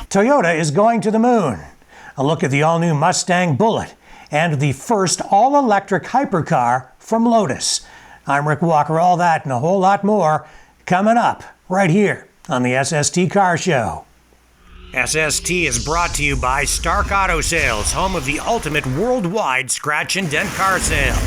Toyota is going to the moon. A look at the all-new Mustang Bullitt and the first all-electric hypercar from Lotus. I'm Rick Walker. All that and a whole lot more coming up right here on the SST Car Show. SST is brought to you by Stark Auto Sales, home of the ultimate worldwide scratch and dent car sale.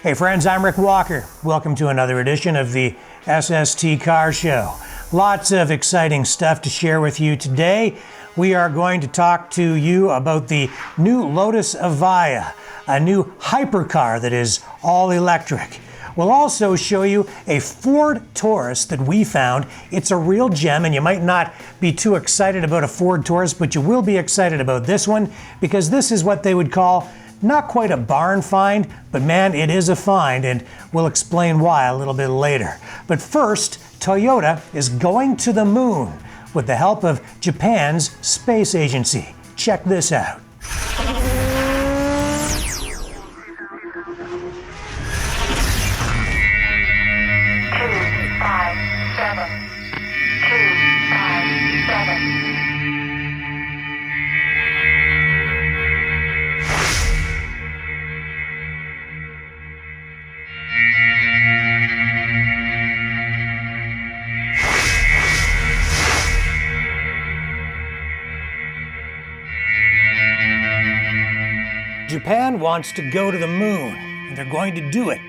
Hey friends, I'm Rick Walker. Welcome to another edition of the SST Car Show. Lots of exciting stuff to share with you today. We are going to talk to you about the new Lotus Evija, a new hypercar that is all electric. We'll also show you a Ford Taurus that we found. It's a real gem, and you might not be too excited about a Ford Taurus, but you will be excited about this one because this is what they would call not quite a barn find, but man, it is a find, and we'll explain why a little bit later. But first, Toyota is going to the moon with the help of Japan's space agency. Check this out. Japan wants to go to the moon, and they're going to do it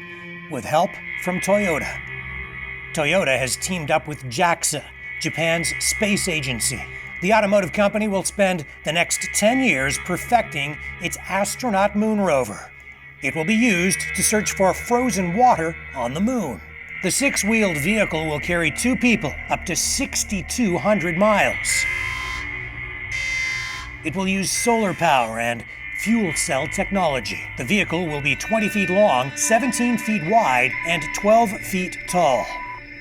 with help from Toyota. Toyota has teamed up with JAXA, Japan's space agency. The automotive company will spend the next 10 years perfecting its astronaut moon rover. It will be used to search for frozen water on the moon. The six-wheeled vehicle will carry two people up to 6,200 miles. It will use solar power and fuel cell technology. The vehicle will be 20 feet long, 17 feet wide, and 12 feet tall.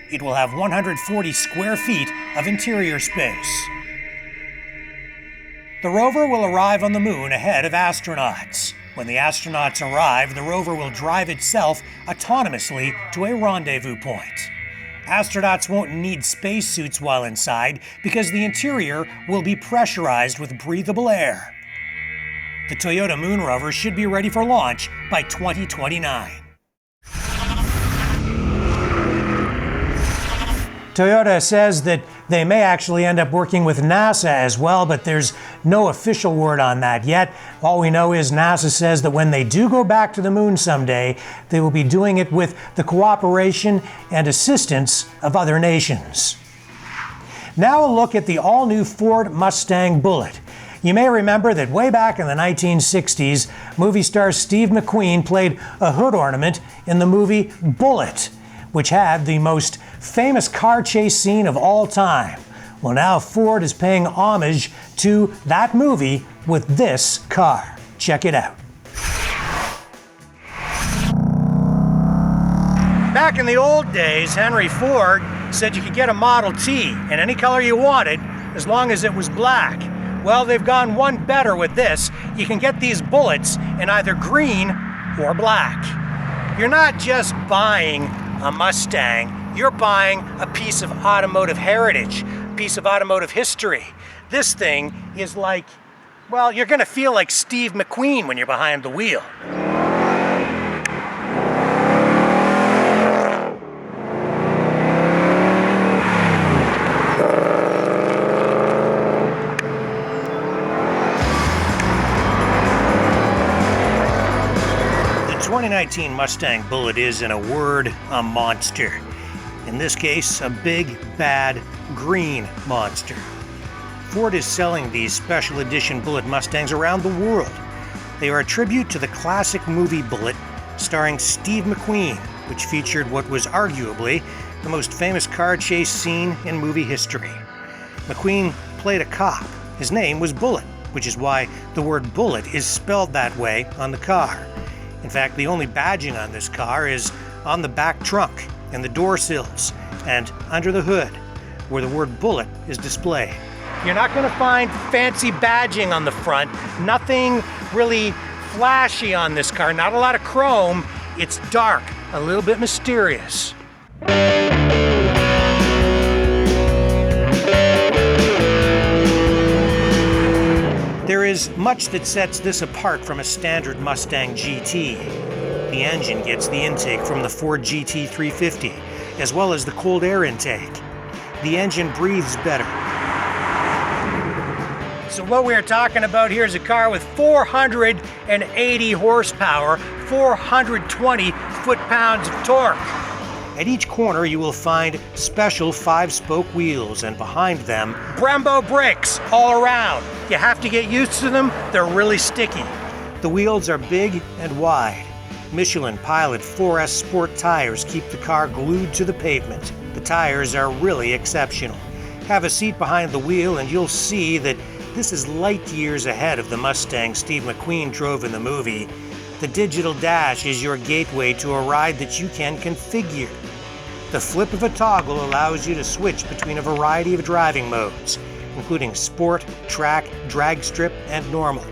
It will have 140 square feet of interior space. The rover will arrive on the moon ahead of astronauts. When the astronauts arrive, the rover will drive itself autonomously to a rendezvous point. Astronauts won't need spacesuits while inside because the interior will be pressurized with breathable air. The Toyota Moon Rover should be ready for launch by 2029. Toyota says that they may actually end up working with NASA as well, but there's no official word on that yet. All we know is NASA says that when they do go back to the moon someday, they will be doing it with the cooperation and assistance of other nations. Now a look at the all-new Ford Mustang Bullitt. You may remember that way back in the 1960s, movie star Steve McQueen played a hood ornament in the movie Bullitt, which had the most famous car chase scene of all time. Well, now Ford is paying homage to that movie with this car. Check it out. Back in the old days, Henry Ford said you could get a Model T in any color you wanted as long as it was black. Well, they've gone one better with this. You can get these Bullitts in either green or black. You're not just buying a Mustang, you're buying a piece of automotive heritage, a piece of automotive history. This thing is like, well, you're gonna feel like Steve McQueen when you're behind the wheel. The 2019 Mustang Bullitt is, in a word, a monster. In this case, a big, bad, green monster. Ford is selling these special edition Bullitt Mustangs around the world. They are a tribute to the classic movie Bullitt, starring Steve McQueen, which featured what was arguably the most famous car chase scene in movie history. McQueen played a cop. His name was Bullitt. which is why the word Bullitt is spelled that way on the car. In fact, the only badging on this car is on the back trunk, in the door sills, and under the hood, where the word Bullitt is displayed. You're not going to find fancy badging on the front, nothing really flashy on this car, not a lot of chrome. It's dark, a little bit mysterious. There is much that sets this apart from a standard Mustang GT. The engine gets the intake from the Ford GT 350, as well as the cold air intake. The engine breathes better. So what we are talking about here is a car with 480 horsepower, 420 foot-pounds of torque. At each corner you will find special 5-spoke wheels, and behind them, Brembo brakes all around. You have to get used to them, they're really sticky. The wheels are big and wide. Michelin Pilot 4S Sport tires keep the car glued to the pavement. The tires are really exceptional. Have a seat behind the wheel and you'll see that this is light years ahead of the Mustang Steve McQueen drove in the movie. The digital dash is your gateway to a ride that you can configure. The flip of a toggle allows you to switch between a variety of driving modes, including Sport, Track, Drag Strip, and Normal.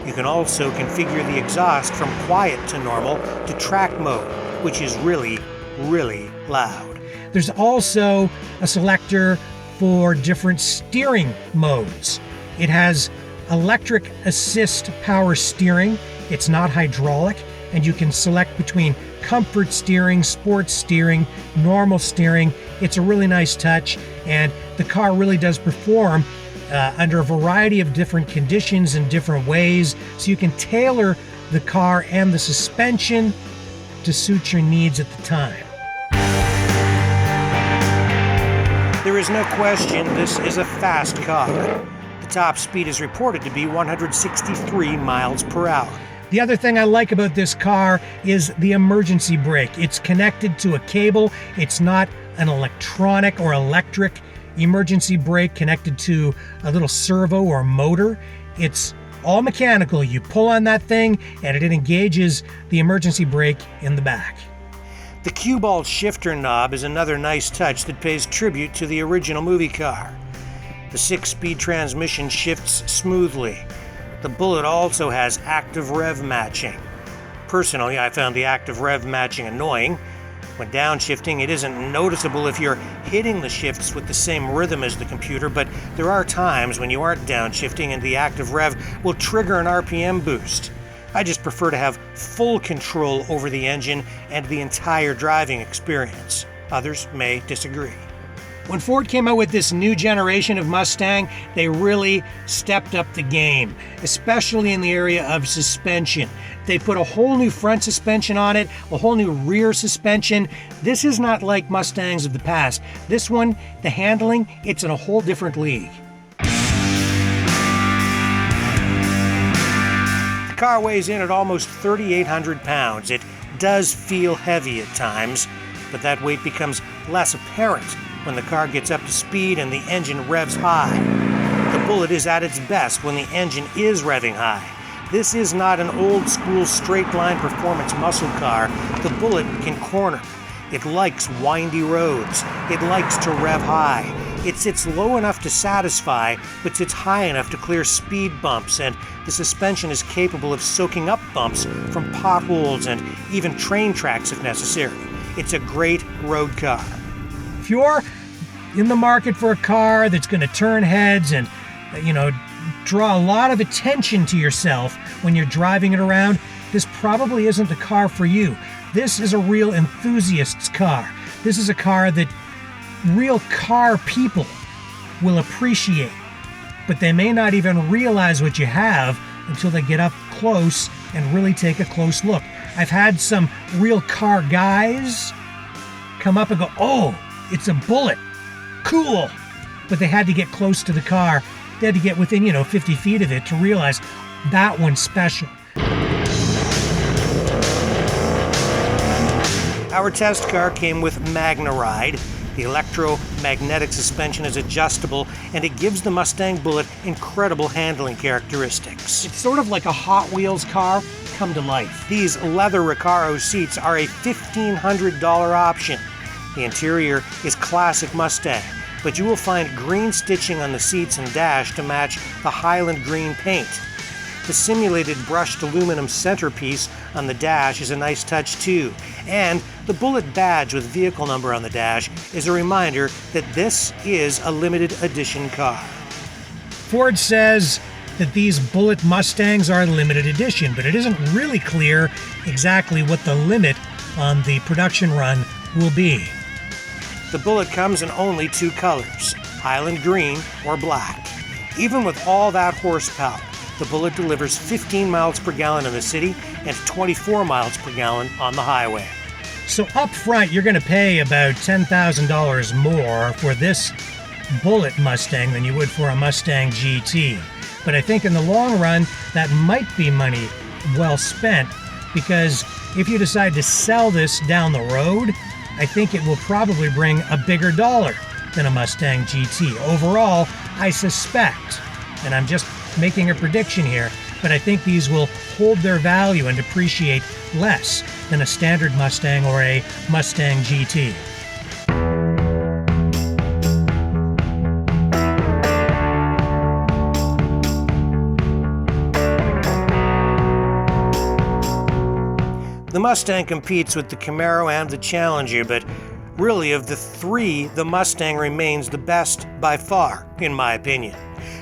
You can also configure the exhaust from quiet to normal to track mode, which is really, really loud. There's also a selector for different steering modes. It has electric assist power steering. It's not hydraulic, and you can select between comfort steering, sports steering, normal steering. It's a really nice touch, and the car really does perform under a variety of different conditions and different ways, so you can tailor the car and the suspension to suit your needs at the time. There is no question this is a fast car. The top speed is reported to be 163 miles per hour. The other thing I like about this car is the emergency brake. It's connected to a cable. It's not an electronic or electric emergency brake connected to a little servo or motor. It's all mechanical. You pull on that thing and it engages the emergency brake in the back. The cue-ball shifter knob is another nice touch that pays tribute to the original movie car. The 6-speed transmission shifts smoothly. The Bullitt also has active rev matching. Personally, I found the active rev matching annoying. When downshifting, it isn't noticeable if you're hitting the shifts with the same rhythm as the computer, but there are times when you aren't downshifting and the active rev will trigger an RPM boost. I just prefer to have full control over the engine and the entire driving experience. Others may disagree. When Ford came out with this new generation of Mustang, they really stepped up the game, especially in the area of suspension. They put a whole new front suspension on it, a whole new rear suspension. This is not like Mustangs of the past. This one, the handling, it's in a whole different league. The car weighs in at almost 3,800 pounds. It does feel heavy at times, but that weight becomes less apparent when the car gets up to speed and the engine revs high. The Bullitt is at its best when the engine is revving high. This is not an old-school straight-line performance muscle car. The Bullitt can corner. It likes windy roads. It likes to rev high. It sits low enough to satisfy, but sits high enough to clear speed bumps, and the suspension is capable of soaking up bumps from potholes and even train tracks if necessary. It's a great road car. If you're in the market for a car that's going to turn heads and, draw a lot of attention to yourself when you're driving it around, this probably isn't the car for you. This is a real enthusiast's car. This is a car that real car people will appreciate, but they may not even realize what you have until they get up close and really take a close look. I've had some real car guys come up and go, "Oh, it's a Bullitt. Cool." But they had to get close to the car. They had to get within, 50 feet of it to realize that one's special. Our test car came with MagnaRide. The electromagnetic suspension is adjustable, and it gives the Mustang Bullitt incredible handling characteristics. It's sort of like a Hot Wheels car come to life. These leather Recaro seats are a $1,500 option. The interior is classic Mustang, but you will find green stitching on the seats and dash to match the Highland green paint. The simulated brushed aluminum centerpiece on the dash is a nice touch too, and the Bullitt badge with vehicle number on the dash is a reminder that this is a limited edition car. Ford says that these Bullitt Mustangs are limited edition, but it isn't really clear exactly what the limit on the production run will be. The Bullitt comes in only two colors, Highland green or black. Even with all that horsepower, the Bullitt delivers 15 miles per gallon in the city and 24 miles per gallon on the highway. So up front, you're going to pay about $10,000 more for this Bullitt Mustang than you would for a Mustang GT. But I think in the long run, that might be money well spent, because if you decide to sell this down the road, I think it will probably bring a bigger dollar than a Mustang GT. Overall, I suspect, and I'm just making a prediction here, but I think these will hold their value and depreciate less than a standard Mustang or a Mustang GT. The Mustang competes with the Camaro and the Challenger, but really of the three, the Mustang remains the best by far, in my opinion.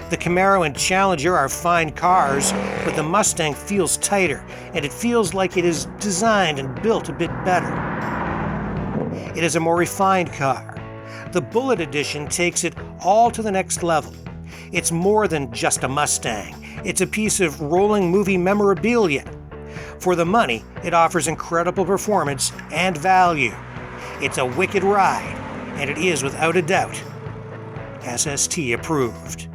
The Camaro and Challenger are fine cars, but the Mustang feels tighter, and it feels like it is designed and built a bit better. It is a more refined car. The Bullitt Edition takes it all to the next level. It's more than just a Mustang. It's a piece of rolling movie memorabilia. For the money, it offers incredible performance and value. It's a wicked ride, and it is without a doubt SST approved.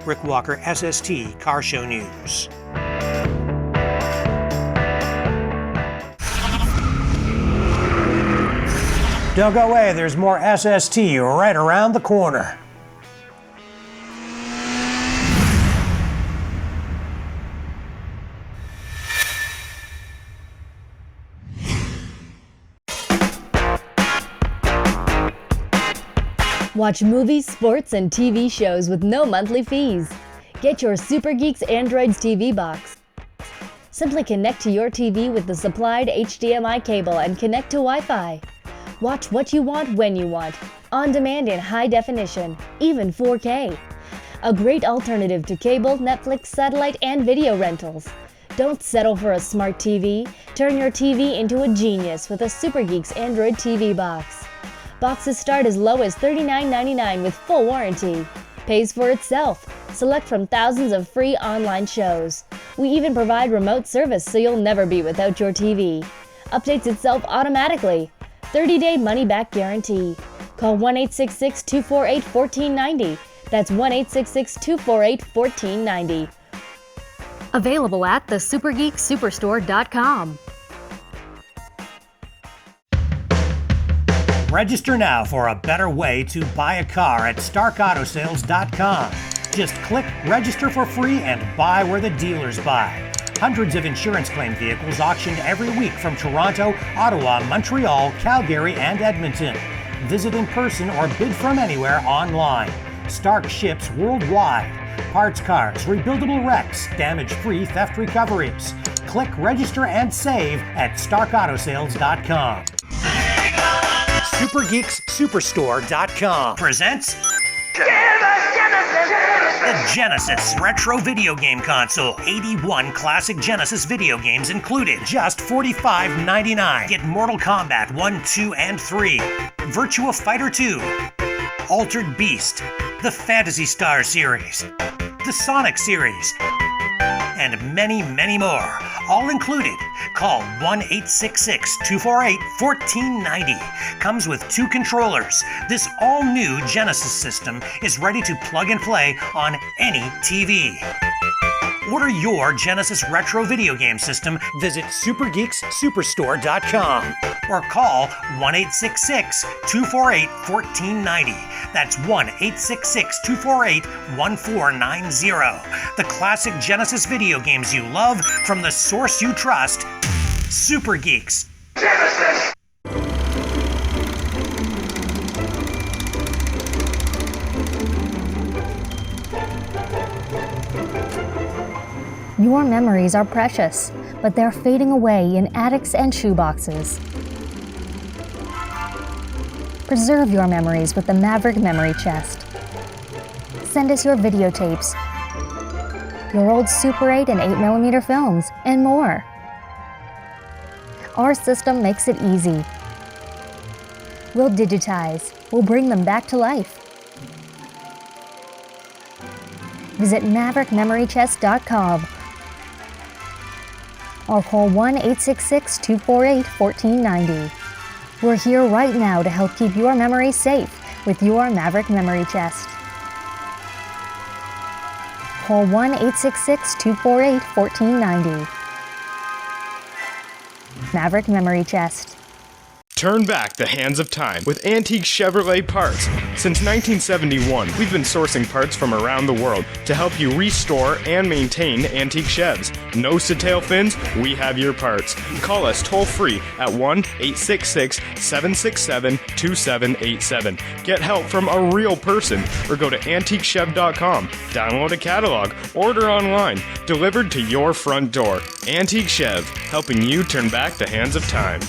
Rick Walker, SST Car Show News. Don't go away, there's more SST right around the corner. Watch movies, sports, and TV shows with no monthly fees. Get your Super Geeks Android's TV box. Simply connect to your TV with the supplied HDMI cable and connect to Wi-Fi. Watch what you want when you want, on demand in high definition, even 4K. A great alternative to cable, Netflix, satellite, and video rentals. Don't settle for a smart TV. Turn your TV into a genius with a Super Geeks Android TV box. Boxes start as low as $39.99 with full warranty. Pays for itself. Select from thousands of free online shows. We even provide remote service so you'll never be without your TV. Updates itself automatically. 30-day money-back guarantee. Call 1-866-248-1490. That's 1-866-248-1490. Available at thesupergeeksuperstore.com. Register now for a better way to buy a car at StarkAutoSales.com. Just click register for free and buy where the dealers buy. Hundreds of insurance claim vehicles auctioned every week from Toronto, Ottawa, Montreal, Calgary, and Edmonton. Visit in person or bid from anywhere online. Stark ships worldwide. Parts cars, rebuildable wrecks, damage-free theft recoveries. Click register and save at StarkAutoSales.com. SuperGeeksSuperstore.com presents the Genesis Retro Video Game Console. 81 classic Genesis video games included. Just $45.99. Get Mortal Kombat 1, 2, and 3. Virtua Fighter 2. Altered Beast. The Phantasy Star series. The Sonic series. And many, many more. All included. Call 1-866-248-1490. Comes with 2 controllers. This all-new Genesis system is ready to plug and play on any TV. Order your Genesis Retro video game system. Visit supergeekssuperstore.com or call 1-866-248-1490. That's 1-866-248-1490. The classic Genesis video games you love from the source you trust, Super Geeks. Genesis. Your memories are precious, but they're fading away in attics and shoeboxes. Preserve your memories with the Maverick Memory Chest. Send us your videotapes, your old Super 8 and 8mm films, and more. Our system makes it easy. We'll digitize. We'll bring them back to life. Visit MaverickMemoryChest.com or call 1-866-248-1490. We're here right now to help keep your memories safe with your Maverick Memory Chest. Call 1-866-248-1490. Maverick Memory Chest. Turn back the hands of time with antique Chevrolet parts. Since 1971, we've been sourcing parts from around the world to help you restore and maintain antique Chevs. Nose to tail fins, we have your parts. Call us toll free at 1-866-767-2787. Get help from a real person or go to antiquechev.com. Download a catalog, order online, delivered to your front door. Antique Chev, helping you turn back the hands of time.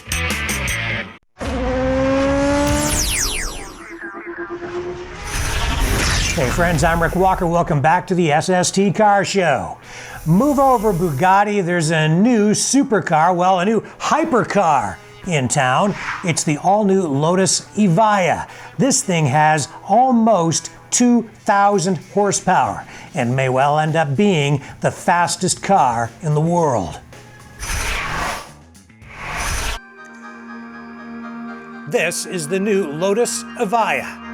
Hey friends, I'm Rick Walker. Welcome back to the SST Car Show. Move over, Bugatti. There's a new supercar, well, a new hypercar in town. It's the all-new Lotus Evija. This thing has almost 2,000 horsepower and may well end up being the fastest car in the world. This is the new Lotus Evija.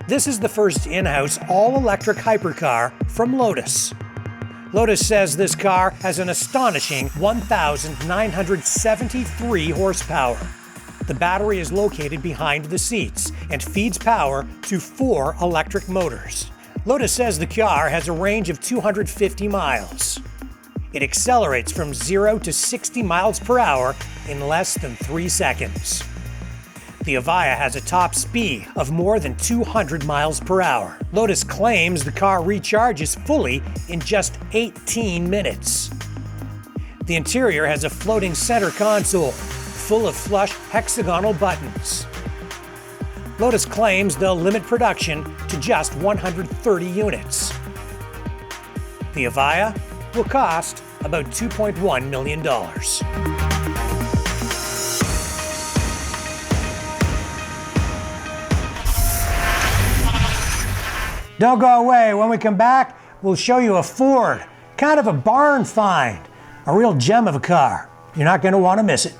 This is the first in-house all-electric hypercar from Lotus. Lotus says this car has an astonishing 1,973 horsepower. The battery is located behind the seats and feeds power to 4 electric motors. Lotus says the car has a range of 250 miles. It accelerates from 0 to 60 miles per hour in less than 3 seconds. The Evija has a top speed of more than 200 miles per hour. Lotus claims the car recharges fully in just 18 minutes. The interior has a floating center console full of flush hexagonal buttons. Lotus claims they'll limit production to just 130 units. The Evija will cost about $2.1 million. Don't go away. When we come back, we'll show you a Ford, kind of a barn find, a real gem of a car. You're not going to want to miss it.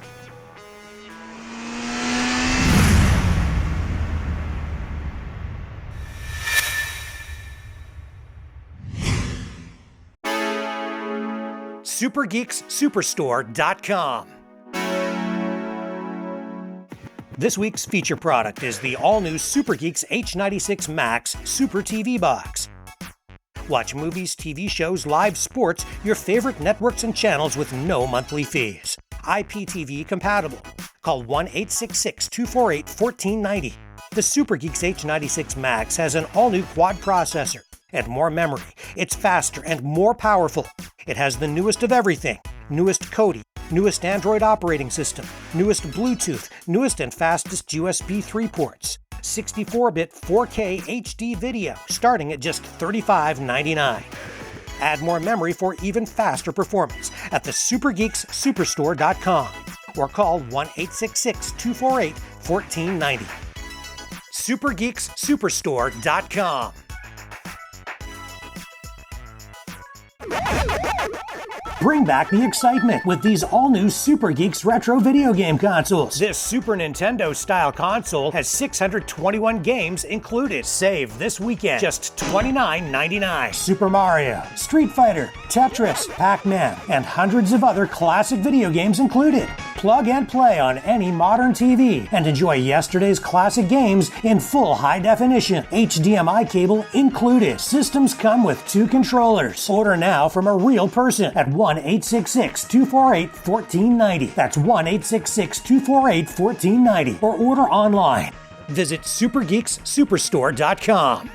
SuperGeeksSuperstore.com. This week's feature product is the all-new Super Geeks H96 Max Super TV Box. Watch movies, TV shows, live sports, your favorite networks and channels with no monthly fees. IPTV compatible. Call 1-866-248-1490. The Super Geeks H96 Max has an all-new quad processor and more memory. It's faster and more powerful. It has the newest of everything. Newest Kodi, newest Android operating system, newest Bluetooth, newest and fastest USB 3 ports. 64-bit 4K HD video starting at just $35.99. Add more memory for even faster performance at the SuperGeeksSuperstore.com or call 1-866-248-1490. SuperGeeksSuperstore.com. Bring back the excitement with these all-new Super Geeks retro video game consoles. This Super Nintendo-style console has 621 games included. Save this weekend, just $29.99. Super Mario, Street Fighter, Tetris, Pac-Man, and hundreds of other classic video games included. Plug and play on any modern TV and enjoy yesterday's classic games in full high definition. HDMI cable included. Systems come with 2 controllers. Order now from a real person at 1-866-248-1490. That's 1-866-248-1490. Or order online. Visit SuperGeeksSuperstore.com.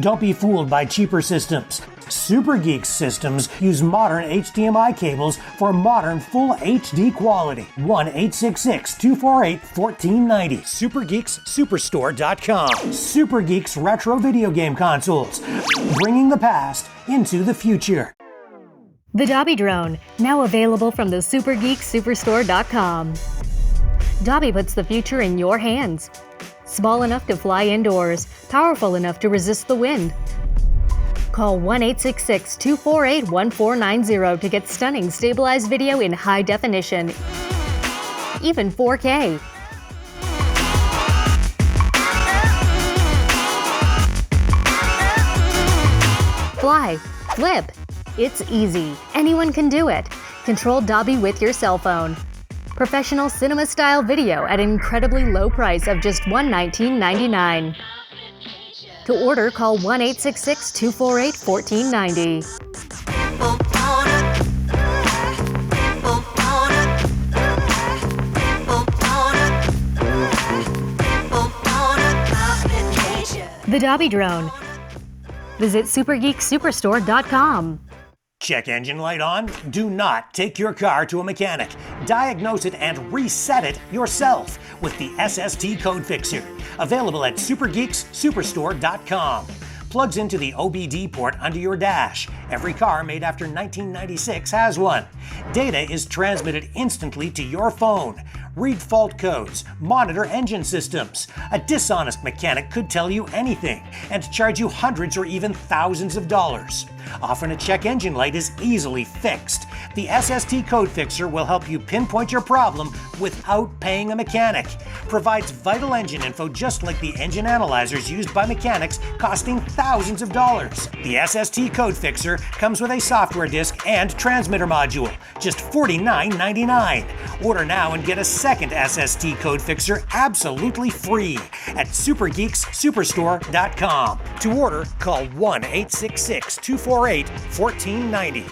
Don't be fooled by cheaper systems. Super Geeks systems use modern HDMI cables for modern full HD quality. 1-866-248-1490. SuperGeeksSuperstore.com. Super Geeks retro video game consoles, bringing the past into the future. The Dobby Drone, now available from the SuperGeeksSuperstore.com. Dobby puts the future in your hands. Small enough to fly indoors, powerful enough to resist the wind. Call 1-866-248-1490 to get stunning stabilized video in high definition, even 4K. Fly, flip. It's easy. Anyone can do it. Control Dobby with your cell phone. Professional cinema-style video at an incredibly low price of just $119.99. To order, call 1-866-248-1490. The Dobby Drone. Visit SuperGeeksSuperstore.com. Check engine light on? Do not take your car to a mechanic. Diagnose it and reset it yourself with the SST Code Fixer. Available at SuperGeeksSuperstore.com. Plugs into the OBD port under your dash. Every car made after 1996 has one. Data is transmitted instantly to your phone. Read fault codes, monitor engine systems. A dishonest mechanic could tell you anything and charge you hundreds or even thousands of dollars. Often a check engine light is easily fixed. The SST Code Fixer will help you pinpoint your problem without paying a mechanic. Provides vital engine info just like the engine analyzers used by mechanics, costing thousands of dollars. The SST Code Fixer comes with a software disk and transmitter module, just $49.99. Order now and get a second SST Code Fixer absolutely free at SuperGeeksSuperstore.com. To order, call 1-866-248-1490.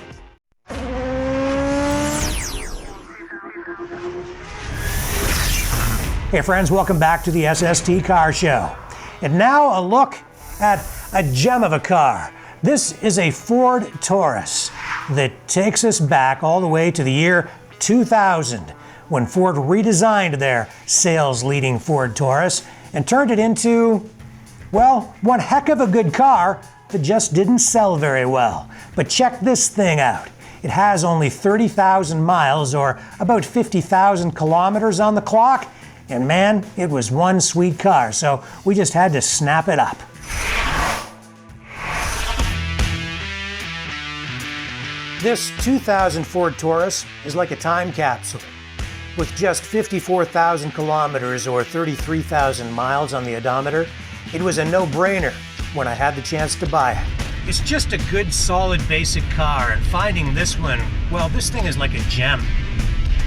Hey friends, welcome back to the SST Car Show. And now a look at a gem of a car. This is a Ford Taurus that takes us back all the way to the year 2000, when Ford redesigned their sales-leading Ford Taurus and turned it into, well, one heck of a good car that just didn't sell very well. But check this thing out. It has only 30,000 miles, or about 50,000 kilometers on the clock, and man, it was one sweet car, so we just had to snap it up. This 2000 Ford Taurus is like a time capsule. With just 54,000 kilometers or 33,000 miles on the odometer, it was a no-brainer when I had the chance to buy it. It's just a good, solid, basic car, and finding this one, well, this thing is like a gem.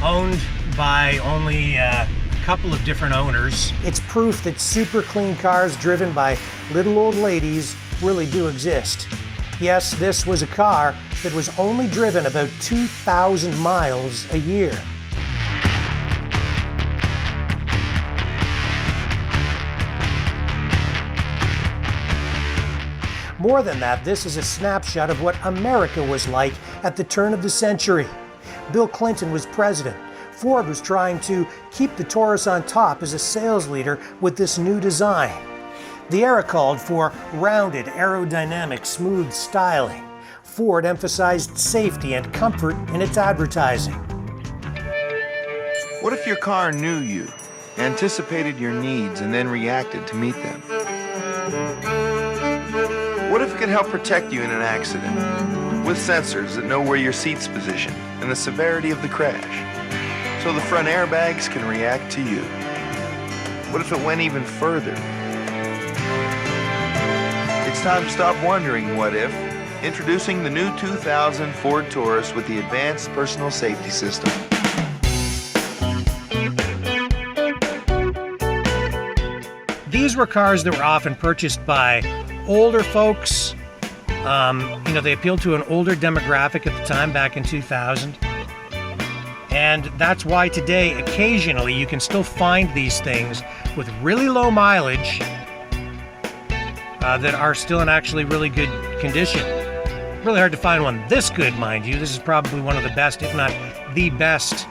Owned by only a couple of different owners. It's proof that super clean cars driven by little old ladies really do exist. Yes, this was a car that was only driven about 2,000 miles a year. More than that, this is a snapshot of what America was like at the turn of the century. Bill Clinton was president. Ford was trying to keep the Taurus on top as a sales leader with this new design. The era called for rounded, aerodynamic, smooth styling. Ford emphasized safety and comfort in its advertising. What if your car knew you, anticipated your needs, and then reacted to meet them? What if it could help protect you in an accident? with sensors that know where your seat's positioned and the severity of the crash, so the front airbags can react to you. What if it went even further? It's time to stop wondering what if. Introducing the new 2000 Ford Taurus with the advanced personal safety system. These were cars that were often purchased by older folks. They appealed to an older demographic at the time, back in 2000. And that's why today, occasionally, you can still find these things with really low mileage that are still in actually really good condition. Really hard to find one this good, mind you. This is probably one of the best, if not the best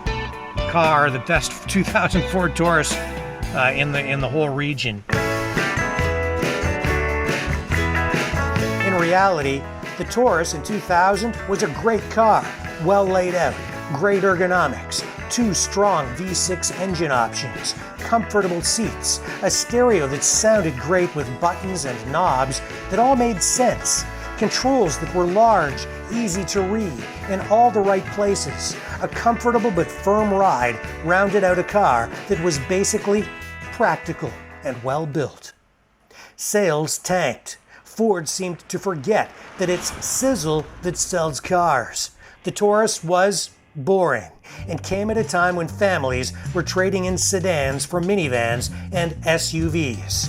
car, the best 2000 Ford Taurus in the whole region. In reality, the Taurus in 2000 was a great car, well laid out, great ergonomics, 2 strong V6 engine options, comfortable seats, a stereo that sounded great with buttons and knobs that all made sense, controls that were large, easy to read, in all the right places. A comfortable but firm ride rounded out a car that was basically practical and well built. Sales tanked. Ford seemed to forget that it's sizzle that sells cars. The Taurus was boring and came at a time when families were trading in sedans for minivans and SUVs.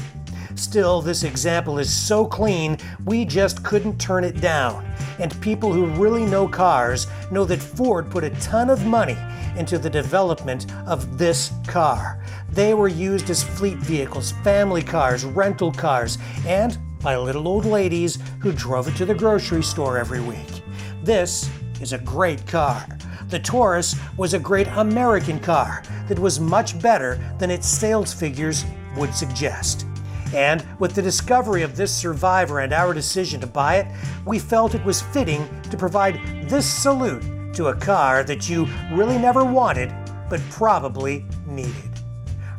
Still, this example is so clean, we just couldn't turn it down. And people who really know cars know that Ford put a ton of money into the development of this car. They were used as fleet vehicles, family cars, rental cars, and by little old ladies who drove it to the grocery store every week. This is a great car. The Taurus was a great American car that was much better than its sales figures would suggest. And with the discovery of this Survivor and our decision to buy it, we felt it was fitting to provide this salute to a car that you really never wanted, but probably needed.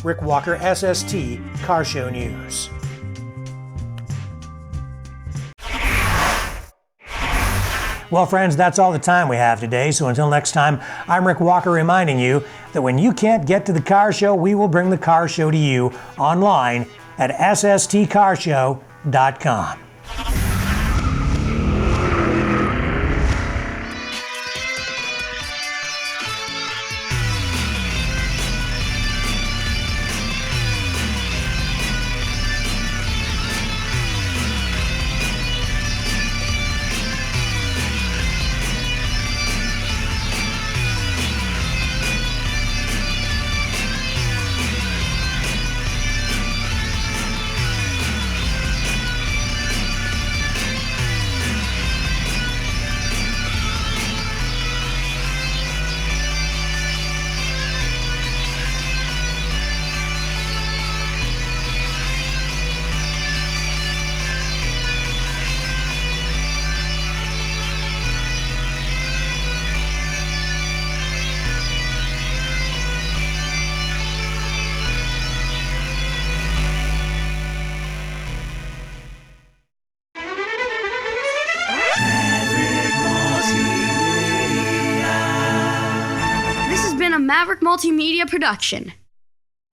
Rick Walker, SST Car Show News. Well, friends, that's all the time we have today. So until next time, I'm Rick Walker reminding you that when you can't get to the car show, we will bring the car show to you online at SSTCarshow.com. Maverick Multimedia production.